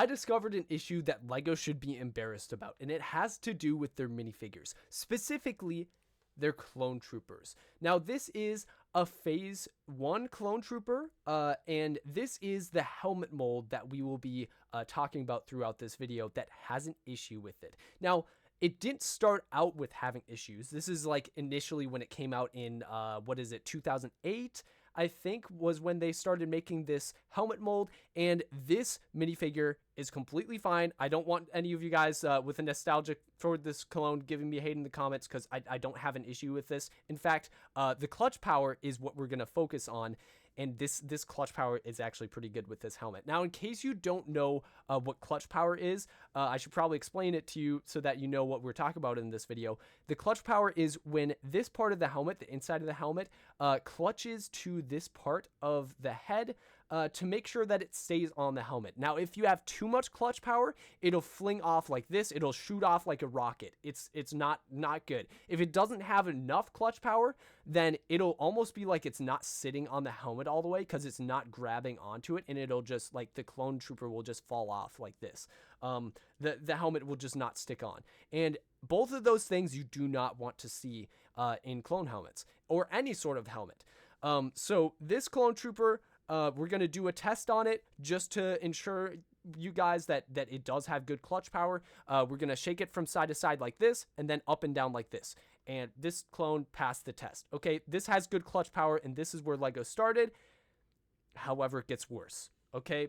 I discovered an issue that LEGO should be embarrassed about, and it has to do with their minifigures, specifically their clone troopers. Now, this is a phase 1 clone trooper, and this is the helmet mold that we will be talking about throughout this video that has an issue with it. Now, it didn't start out with having issues. This is like initially when it came out in, 2008, I think, was when they started making this helmet mold, and this minifigure is completely fine. I don't want any of you guys with a nostalgia toward this clone giving me hate in the comments, because I don't have an issue with this. In fact, the clutch power is what we're going to focus on, and this clutch power is actually pretty good with this helmet. Now, in case you don't know what clutch power is, I should probably explain it to you so that you know what we're talking about in this video. The clutch power is when this part of the helmet, the inside of the helmet, clutches to this part of the head to make sure that it stays on the helmet. Now, if you have too much clutch power, it'll fling off like this. It'll shoot off like a rocket. It's not good. If it doesn't have enough clutch power, then it'll almost be like it's not sitting on the helmet all the way because it's not grabbing onto it, and it'll just, like, the clone trooper will just fall off like this. The helmet will just not stick on. And both of those things you do not want to see in clone helmets or any sort of helmet. So this clone trooper, we're going to do a test on it just to ensure you guys that it does have good clutch power. We're going to shake it from side to side like this, and then up and down like this. And this clone passed the test. Okay, this has good clutch power, and this is where LEGO started. However, it gets worse. Okay,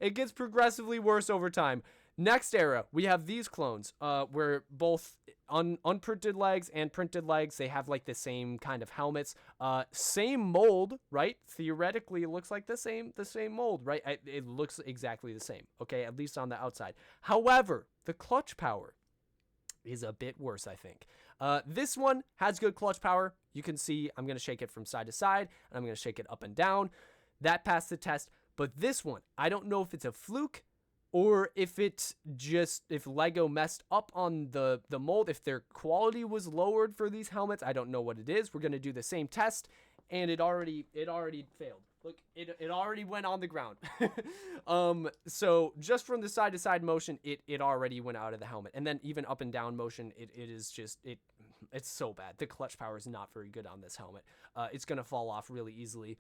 it gets progressively worse over time. Next era, we have these clones, where both unprinted legs and printed legs, they have like the same kind of helmets, same mold, right? Theoretically, it looks like the same mold, right? It looks exactly the same, okay, at least on the outside. However, the clutch power is a bit worse, I think. This one has good clutch power. You can see I'm going to shake it from side to side, and I'm going to shake it up and down. That passed the test. But this one, I don't know if it's a fluke or if it's just, if LEGO messed up on the mold, if their quality was lowered for these helmets. I don't know what it is. We're going to do the same test, and it already failed. Look, it already went on the ground. So just from the side to side motion, it already went out of the helmet. And then even up and down motion, it is just, it's so bad. The clutch power is not very good on this helmet. It's going to fall off really easily.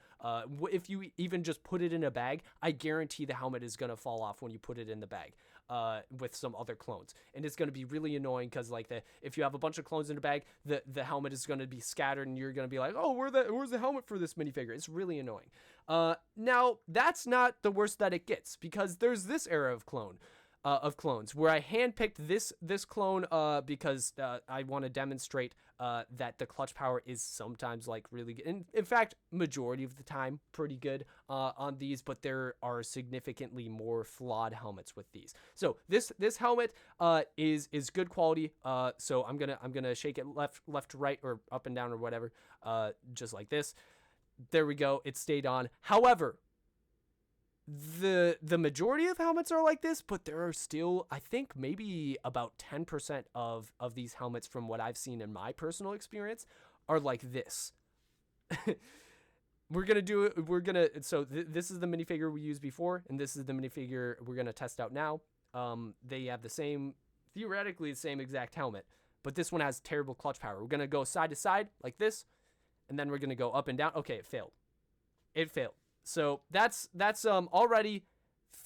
If you even just put it in a bag, I guarantee the helmet is going to fall off when you put it in the bag with some other clones. And it's going to be really annoying because, like, if you have a bunch of clones in a bag, the helmet is going to be scattered, and you're going to be like, oh, where's the helmet for this minifigure? It's really annoying. Now, that's not the worst that it gets, because there's this era of clones where I handpicked this clone because I want to demonstrate that the clutch power is sometimes, like, really good. In fact, majority of the time, pretty good on these, but there are significantly more flawed helmets with these. So this helmet is good quality. So I'm gonna shake it left to right, or up and down, or whatever, just like this. There we go. It stayed on. However, the majority of helmets are like this, but there are still, I think, maybe about 10% of these helmets, from what I've seen in my personal experience, are like this. So this is the minifigure we used before, and this is the minifigure we're going to test out now. They have theoretically the same exact helmet, but this one has terrible clutch power. We're going to go side to side like this, and then we're going to go up and down. Okay, it failed. So that's already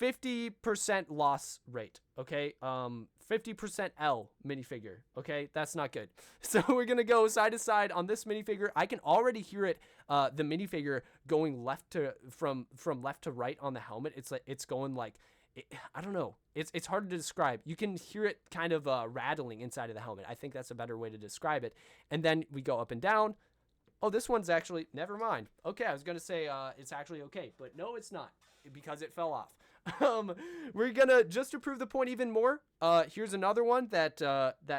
50% loss rate, okay? 50% L minifigure, okay? That's not good. So we're going to go side to side on this minifigure. I can already hear it, the minifigure going from left to right on the helmet. It's like, it's going like, I don't know. It's hard to describe. You can hear it kind of rattling inside of the helmet. I think that's a better way to describe it. And then we go up and down. Oh, this one's actually, never mind. Okay, I was going to say it's actually okay, but no, it's not, because it fell off. We're going to, just to prove the point even more, here's another one that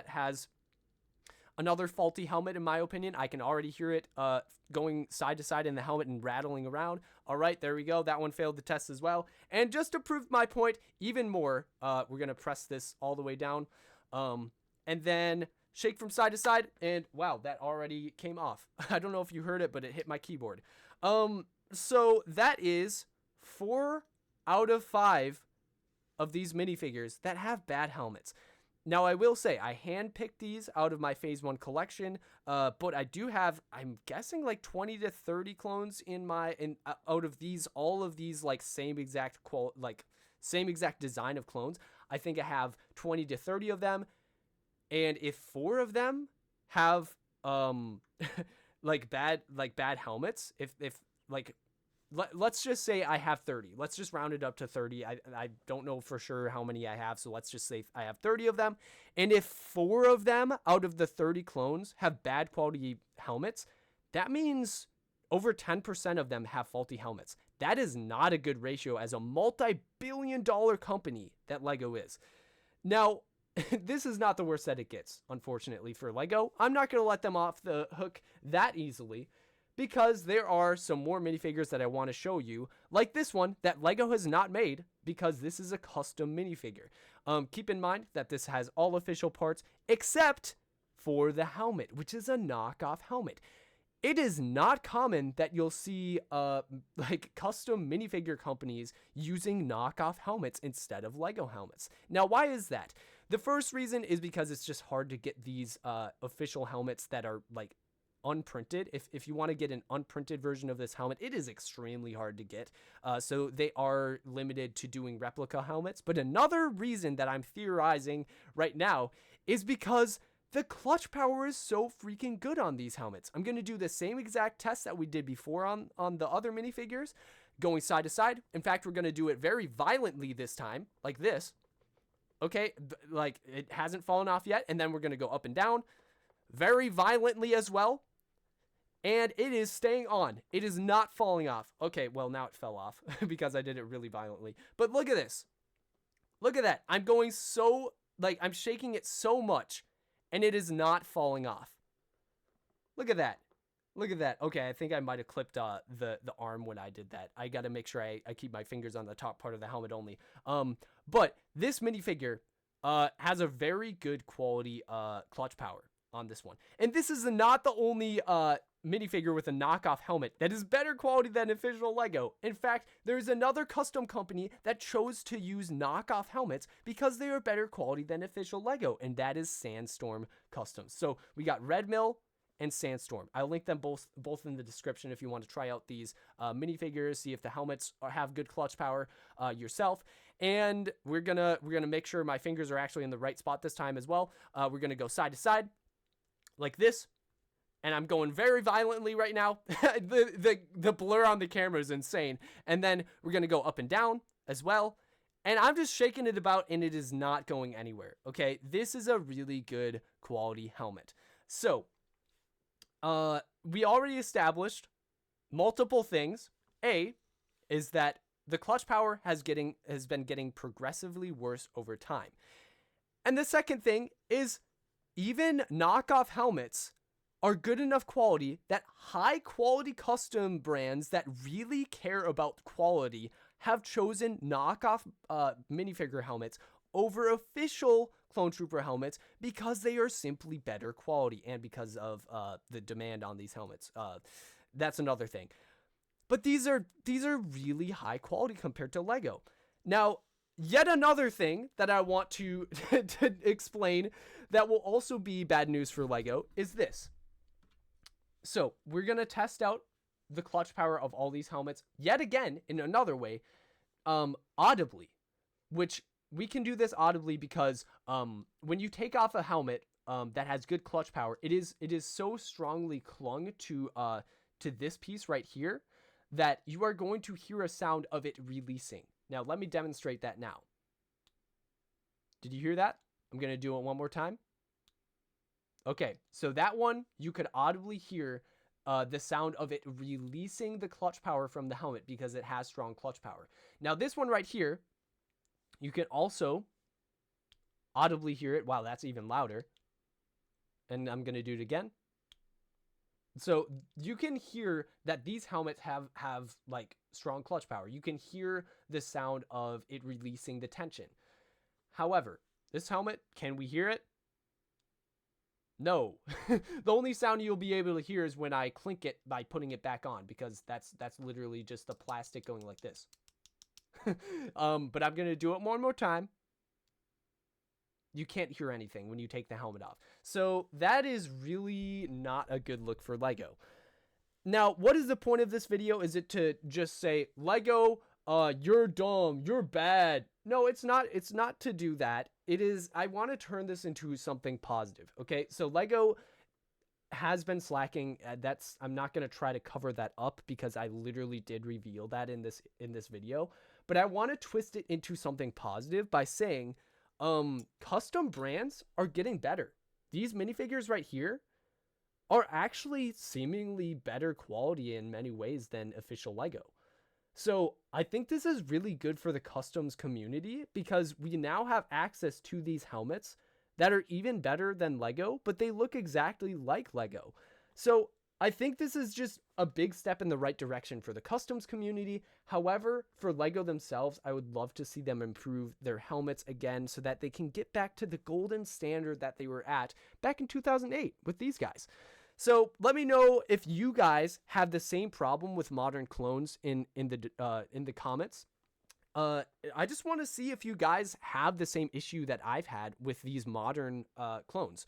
has another faulty helmet, in my opinion. I can already hear it going side to side in the helmet and rattling around. All right, there we go. That one failed the test as well. And just to prove my point even more, we're going to press this all the way down, and then shake from side to side, and wow, that already came off. I don't know if you heard it, but it hit my keyboard. So that is 4 out of 5 of these minifigures that have bad helmets. Now, I will say, I handpicked these out of my Phase 1 collection, but I do have, I'm guessing, like 20 to 30 clones out of these, all of these, like, same exact design of clones. I think I have 20 to 30 of them, and if 4 of them have, bad helmets, let's just say I have 30. Let's just round it up to 30. I don't know for sure how many I have, so let's just say I have 30 of them. And if 4 of them out of the 30 clones have bad quality helmets, that means over 10% of them have faulty helmets. That is not a good ratio as a multi-billion-dollar company that LEGO is. Now, this is not the worst that it gets, unfortunately, for LEGO. I'm not going to let them off the hook that easily, because there are some more minifigures that I want to show you, like this one that LEGO has not made, because this is a custom minifigure. Keep in mind that this has all official parts except for the helmet, which is a knockoff helmet. It is not common that you'll see custom minifigure companies using knockoff helmets instead of LEGO helmets. Now, why is that? The first reason is because it's just hard to get these official helmets that are like unprinted. If you want to get an unprinted version of this helmet, it is extremely hard to get. So they are limited to doing replica helmets. But another reason that I'm theorizing right now is because the clutch power is so freaking good on these helmets. I'm going to do the same exact test that we did before on the other minifigures, going side to side. In fact, we're going to do it very violently this time, like this. Okay, like it hasn't fallen off yet. And then we're going to go up and down very violently as well. And it is staying on. It is not falling off. Okay, well, now it fell off because I did it really violently. But look at this. Look at that. I'm going so, I'm shaking it so much, and it is not falling off. Look at that. Look at that. Okay, I think I might have clipped the arm when I did that. I got to make sure I keep my fingers on the top part of the helmet only. But this minifigure has a very good quality clutch power on this one. And this is not the only minifigure with a knockoff helmet that is better quality than official LEGO. In fact, there's another custom company that chose to use knockoff helmets because they are better quality than official LEGO, and that is Sandstorm Customs. So we got Red Mill and Sandstorm. I'll link them both in the description if you want to try out these minifigures, see if the helmets have good clutch power yourself. And we're gonna make sure my fingers are actually in the right spot this time as well. We're gonna go side to side like this. And I'm going very violently right now. the blur on the camera is insane. And then we're going to go up and down as well. And I'm just shaking it about, and it is not going anywhere. Okay, this is a really good quality helmet. So, we already established multiple things. A is that the clutch power has been getting progressively worse over time. And the second thing is even knockoff helmets are good enough quality that high quality custom brands that really care about quality have chosen knockoff minifigure helmets over official Clone Trooper helmets because they are simply better quality and because of the demand on these helmets. That's another thing. But these are really high quality compared to LEGO. Now, yet another thing that I want to explain that will also be bad news for LEGO is this. So we're going to test out the clutch power of all these helmets yet again in another way, audibly, which we can do this audibly because when you take off a helmet that has good clutch power, it is so strongly clung to this piece right here that you are going to hear a sound of it releasing. Now, let me demonstrate that now. Did you hear that? I'm going to do it one more time. Okay, so that one, you could audibly hear the sound of it releasing the clutch power from the helmet because it has strong clutch power. Now, this one right here, you can also audibly hear it. Wow, that's even louder. And I'm going to do it again. So you can hear that these helmets have like strong clutch power. You can hear the sound of it releasing the tension. However, this helmet, can we hear it? No. The only sound you'll be able to hear is when I clink it by putting it back on, because that's literally just the plastic going like this. But I'm going to do it one more time. You can't hear anything when you take the helmet off. So that is really not a good look for Lego. Now, what is the point of this video? Is it to just say, Lego, you're dumb, you're bad? No, it's not. It's not to do that. It is, I want to turn this into something positive. Okay, so Lego has been slacking. I'm not going to try to cover that up because I literally did reveal that in this video. But I want to twist it into something positive by saying, custom brands are getting better. These minifigures right here are actually seemingly better quality in many ways than official Lego. So I think this is really good for the customs community because we now have access to these helmets that are even better than Lego, but they look exactly like Lego. So I think this is just a big step in the right direction for the customs community. However, for Lego themselves, I would love to see them improve their helmets again so that they can get back to the golden standard that they were at back in 2008 with these guys. So let me know if you guys have the same problem with modern clones in the comments. I just want to see if you guys have the same issue that I've had with these modern clones.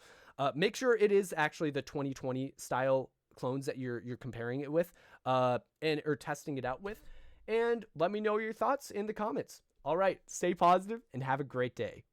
Make sure it is actually the 2020 style clones that you're comparing it with or testing it out with, and let me know your thoughts in the comments. All right, stay positive and have a great day.